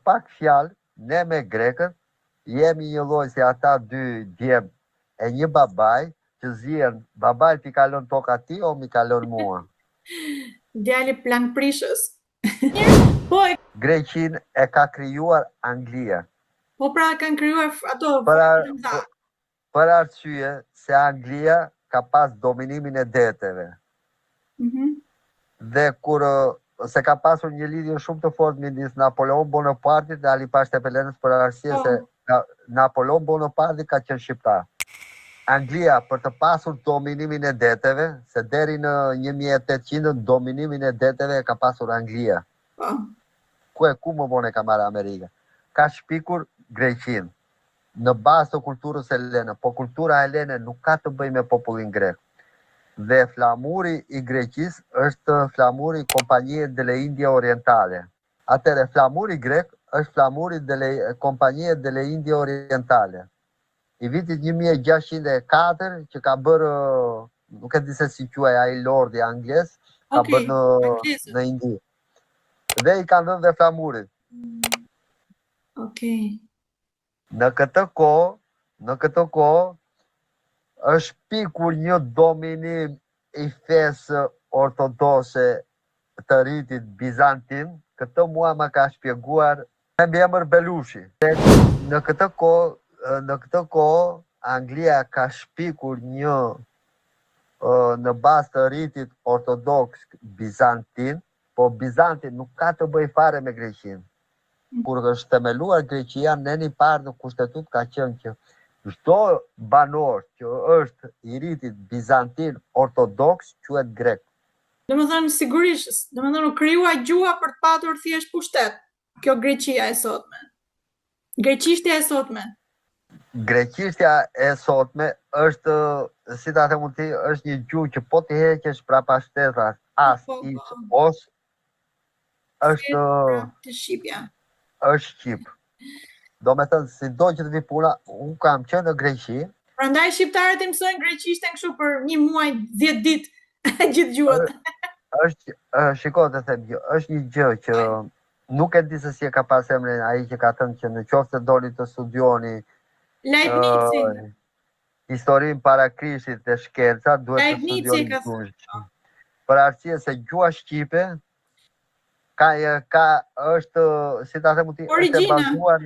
pak fjalë, ne me grekët jemi një lloj si ata dy djem e një babaj që zihen, babaj t'i kalon toka ti o mi kalon mua. Djali plank prishës. Po, Greqin e ka krijuar Anglia. po pra kanë krijuar ato Për arsye se Anglia ka pas dominimin e deteve. Dhe kur se ka pasur një lidhje shumë të fortë midis Napoleon Bonapartit dhe Ali Pasha Tepelenës për arsye se Napoleon Bonaparte ka qenë shqiptar. Anglia për të pasur dominimin e deteve, se deri në 1800 dominimin e deteve ka pasur Anglia. Ku më vonë ka marrë Amerika. Ka shpikur Greqin në bazë të kulturës helene, po kultura helene nuk ka të bëjë me popullin grek. Dhe flamuri i Greqis është flamuri i Kompanie delle Indie Orientale. Atëre flamuri grek është flamuri delle Kompanie delle Indie Orientale. I vitit 1604 që ka bërë, nuk e di se si quaj ai lordi angles, ka bërë në Indi. Dhe i kanë dhënë dhe flamurit. Në këtë kohë është pikur një dominim i fesë ortodokse të rritit bizantin. Këtë mua më ka shpjeguar me emër Belushi. Në këtë kohë Anglia ka shpikur një në bazë të rritit ortodoks bizantin, po Bizanti nuk ka të bëj fare me Greqinë. Kur është themeluar Greqia, neni parë në kushtetut ka qenë që çdo banor që është i rritit bizantin ortodoks quhet grek. Domethënë sigurisht, domethënë u krijua gjua për të patur thjesht pushtet. Kjo Greqia e sotme. Greqishtja e sotme. Greqishtja e sotme është, si ta them ti, është një gjuhë që po t'i heqësh prapa shtetas, as iç os është Shqipja. Është Shqip. Do me thënë, si do që të vi puna, unë kam qenë në Greqi. Prandaj shqiptarët i mësojnë greqishten kështu për një muaj, 10 ditë gjithë gjuhët. Shiko të them që është një gjë që nuk e di se si e ka pas emrin ai që ka thënë që në qoftë se doni të studioni historinë para Krishtit dhe shkenca, duhet të studioni gjuhën. Për arsye se gjuha shqipe ka është, si ta them ti, është e bazuar